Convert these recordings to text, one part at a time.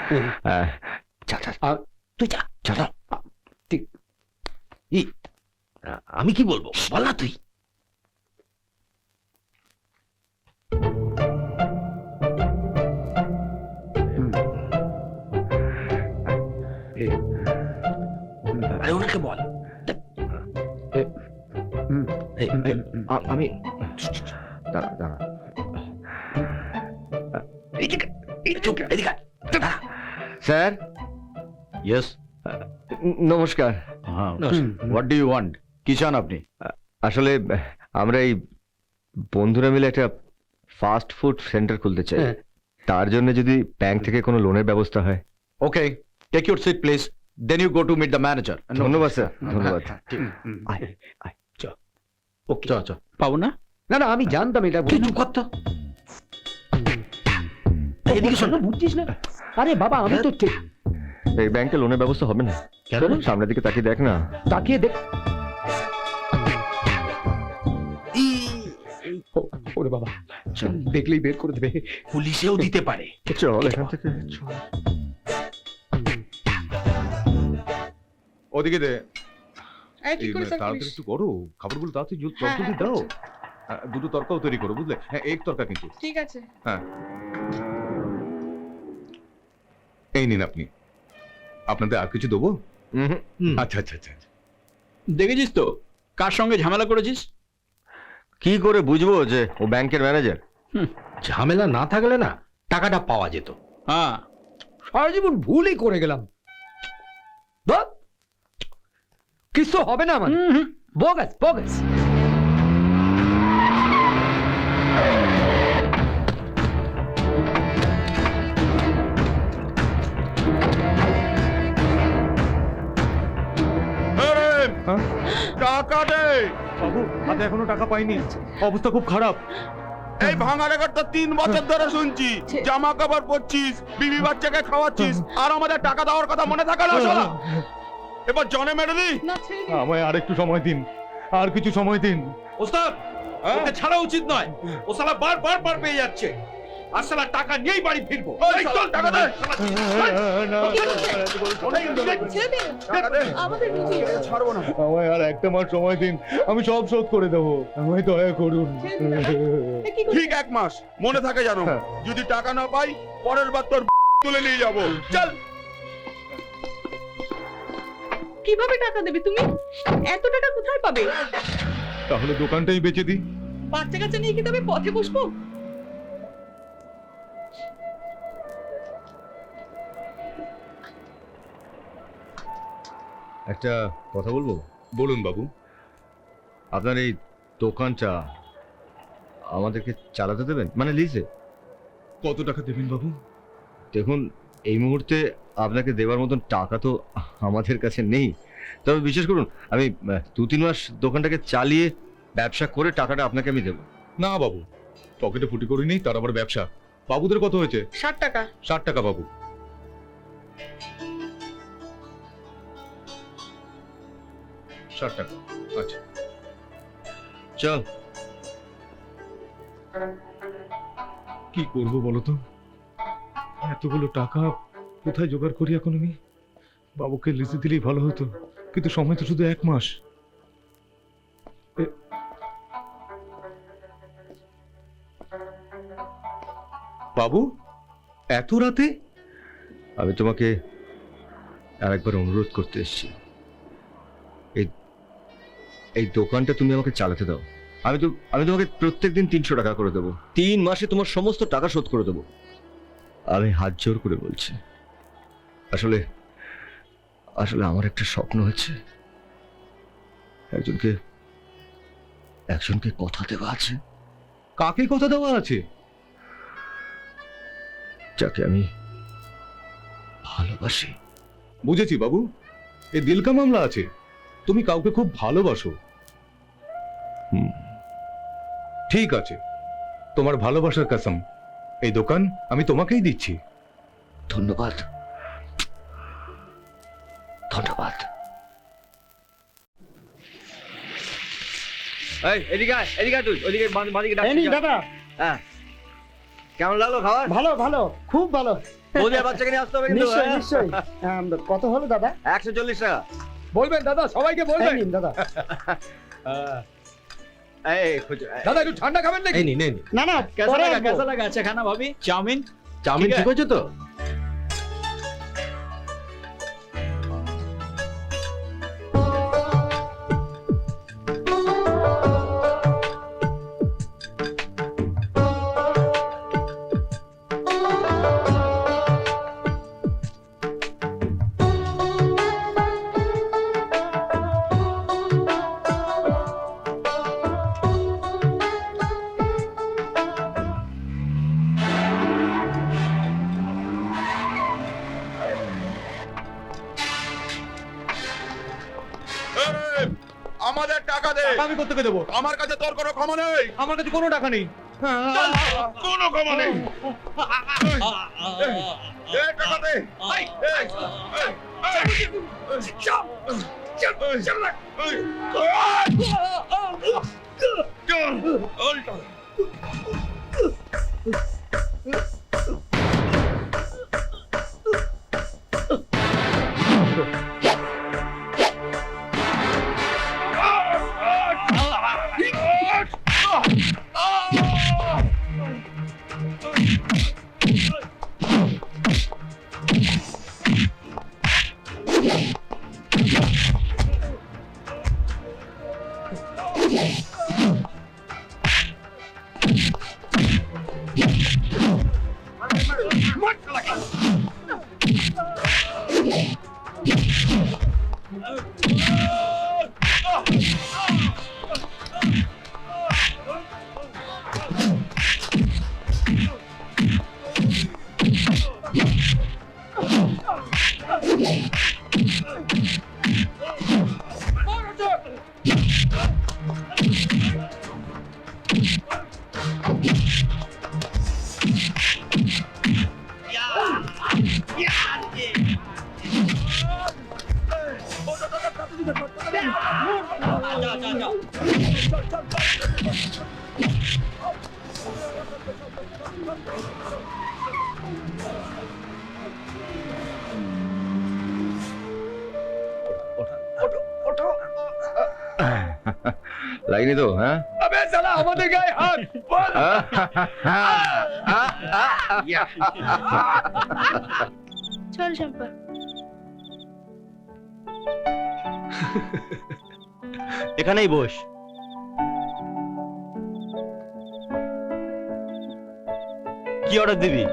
তুই যা যা না। আমি কি বলবো বল না তুই। আরে ওনাকে বল। আমি দাঁড়া দাঁড়া স্যার। ইয়েস, নমস্কার। What do you want? কি চান আপনি? আসলে আমরা এই বন্ধুরা মিলে একটা ফাস্ট ফুড সেন্টার খুলতে চাই। তার জন্য যদি ব্যাংক থেকে কোনো লোনের ব্যবস্থা হয়। Okay, take your seat please, then you go to meet the manager. ধন্যবাদ স্যার, ধন্যবাদ। পাবো না? না না, আমি জানতাম এটা। চুপ কর তো। এদিকে শোন। বুঝছিস না? আরে বাবা, আমি তো ঠিক এই ব্যাংকে লোনের ব্যবস্থা হবে না। সামনের দিকে তাকিয়ে দেখ না। তাকিয়ে দেখ। ওরে বাবা, দেখলেই বের করে দেবে। পুলিশেও দিতে পারে। চল এখান থেকে চল। ওদিকে দে। কি করে স্যার তাড়াতাড়ি একটু করো, খাবারগুলো তাড়াতাড়ি জলদি দাও। দুটো তরকাও তৈরি করো, বুঝলে? হ্যাঁ, এক তরকা কিন্তু। ঠিক আছে। হ্যাঁ, এই নিন আপনি। আপনাদের আর কিছু দেবো? আচ্ছা আচ্ছা আচ্ছা। দেখেছিস তো কার সঙ্গে ঝামেলা করেছিস? কি করে বুঝবো যে ও ব্যাংকের ম্যানেজার? ঝামেলা না থাকলে না টাকাটা পাওয়া যেত। হ্যাঁ, সারা জীবন ভুলই করে গেলাম। কিছু হবে না আমার। Bogus bogus. টাকা দে বাবু, হাতে এখনো টাকা পাইনি, অবস্থা খুব খারাপ। এই ভাঙা রেকর্ডটা 3 বছর ধরে শুনছি। জামা কাপড় পরছিস, বিবি বাচ্চাকে খাওয়াচ্ছিস, আর আমাদের টাকা দেওয়ার কথা মনে থাকে না শালা? এবার জনে মেরে দি। না ছেড়ে দিন। আমায় আর একটু সময় দিন, আর কিছু সময় দিন। ওস্তাদ, ওকে ছাড়া উচিত নয়। ও শালা বার পেয়ে যাচ্ছে, আর শালা টাকা নিয়েই বাড়ি ফিরবো। এই চল টাকা দে। ছেড়ে দিন। আমাদের কিছু ছাড়বো না। আমায় আর একটা মাস সময় দিন, আমি সব শোধ করে দেবো। আমায় দয়া করুন। কি করে? ঠিক 1 মাস, মনে থাকে জানো। যদি টাকা না পাই, পরের বার তোর তুলে নিয়ে যাবো। চল। কিভাবে টাকা দেবে তুমি? এত টাকা কোথায় পাবে? তাহলে দোকানটাই বেচে দিই। বাচ্চা কাচ্চা নিয়ে কি তবে পথে বসবো? একটা কথা বলবো? বলুন বাবু। আপনার এই দোকানটা আমাদেরকে চালাতে দেবেন, মানে লিজে? কত টাকা দেবেন বাবু? দেখুন, এই মুহূর্তে আপনাকে দেওয়ার মতন টাকা তো আমাদের কাছে নেই। তবে বিশ্বাস করুন, আমি 2-3 মাস দোকানটাকে চালিয়ে ব্যবসা করে টাকাটা আপনাকে আমি দেবো। না বাবু, পকেটে ফুটি করি নেই, তার আবার ব্যবসা। বাবুদের কত হয়েছে? 60 টাকা। 60 টাকা বাবু। 60 টাকা। আচ্ছা চল। কি করবো বলো তো? এতগুলো টাকা কোথায় জোগাড় করি এখন আমি? বাবুকে লিজে দিলেই ভালো হতো, কিন্তু সময় তো শুধু 1 মাস। বাবু, এত রাতে? আমি তোমাকে আরেকবার অনুরোধ করতে এসেছি, এই দোকানটা তুমি আমাকে চালাতে দাও। আমি তোমাকে প্রত্যেকদিন 300 টাকা করে দেবো। 3 মাসে তোমার সমস্ত টাকা শোধ করে দেবো। আমি হাত জোর করে বলছি। আসলে আমার একটা স্বপ্ন হচ্ছে, একজনকে কথা দেওয়া আছে। কাকে কথা দেওয়া আছে? যাকে আমি ভালোবাসি। বুঝেছি বাবু, এই দিলকা মামলা আছে। তুমি কাউকে খুব ভালোবাসো। ঠিক আছে, তোমার ভালোবাসার কসম, এই দোকান আমি তোমাকেই দিচ্ছি। ধন্যবাদ, ধন্যবাদ। এই এদিকে আয়, এদিকে আয় তুই, ওইদিকে বাঁদিকে ডাকছি। দাদা, হ্যাঁ, কেমন লাগলো খাবার? ভালো ভালো, খুব ভালো। বৌদি আর বাচ্চাকে নিয়ে আসতে হবে কিন্তু নিশ্চয়ই হ্যাঁ? নিশ্চয়ই কত হলো দাদা 140 টাকা। বলবেন দাদা সবাইকে বলবেন দাদা এই খুঁজো দাদা একটু ঠান্ডা খাবেন নাকি না না পরে আসবো। लगा अच्छा खाना भाभी चाउमीन চাউমিন ঠিক হয়েছে তো? এই, আমাদের টাকা দে। আমি কোত্থেকে দেবো আমার কাছে তোর কোনো ক্ষমা নেই। আমার কাছে কোনো টাকা নেই চল, কোনো ক্ষমা নেই। এই, টাকা দে। এই, এই, এই, এই, চল, চল, চল না। এই, চল, ওই, লাগেনি তো হ্যাঁ? আবে সালা আমাদের গায়ে হাত বল চল চম্পা এখানেই বস। কি অর্ডার দিবি?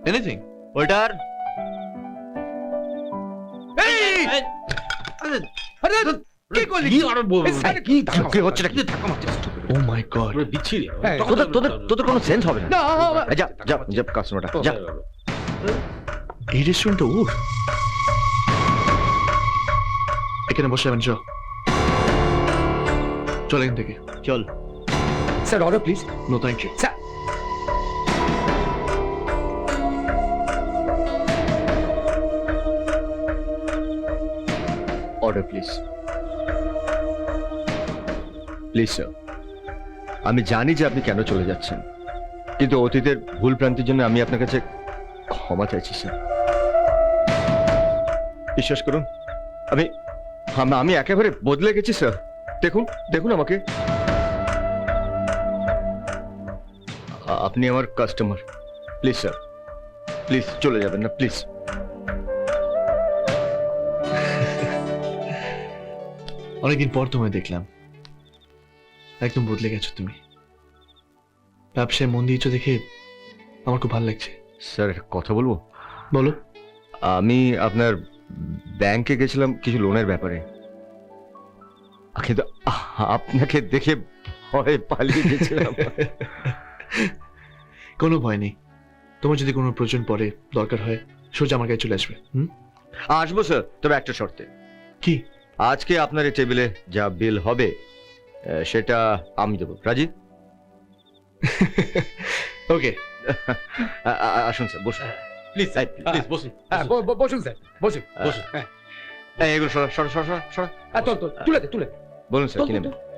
Anything waiter. আরে কি করলি কি অর্ডার বলবো এই স্যার কি কি হচ্ছে নাকি? ও মাই গড বিচ্ছিরি হ্যাঁ, তোদের তোদের তোদের কোনো সেন্স হবে না। না এই যা যা যা কাস্টমারটা যা। এই রেস্টুরেন্টটা ওর এখানে বসে যাবেন চল চল এখান থেকে চল। Sir order please no thank you sir order please please sir. আমি জানি যে আপনি কেন চলে যাচ্ছেন, কিন্তু অতীতের ভুল ভ্রান্তির জন্য আমি আপনার কাছে ক্ষমা চাইছি স্যার। বিশ্বাস করুন আমি আমি একেবারে বদলে গেছি স্যার। দেখুন দেখুন আমাকে। আপনি আমার কাস্টমার, প্লিজ স্যার প্লিজ চলে যাবেন না প্লিজ। অনেকদিন পর তোমায় দেখলাম, একদম বদলে গেছো তুমি। ব্যবসায় মন দিয়েছো দেখে আমার খুব ভালো লাগছে। স্যার একটা কথা বলবো? বলো। আমি আপনার ব্যাংকে গেছিলাম কিছু লোনের ব্যাপারে, কিন্তু আপনাকে দেখে ভয়ে পালিয়ে গেছিলাম। কোনো ভয় নেই, তোমার যদি কোনো প্রয়োজন পড়ে দরকার হয় সোজা আমার কাছে চলে আসবে। আসবো স্যার, তবে একটা শর্তে। কি? আজকে আপনার এই টেবিলে যা বিল হবে সেটা আমি দেবো। রাজি? ওকে আসুন স্যার বসুন প্লিজ প্লিজ বসুন হ্যাঁ বসুন স্যার বসুন বসুন এগুলো সরা সরা সরা সরা। তুলে দে তুলে দে। বলুন স্যার তোল, কি তোল, নেবেন? তোল।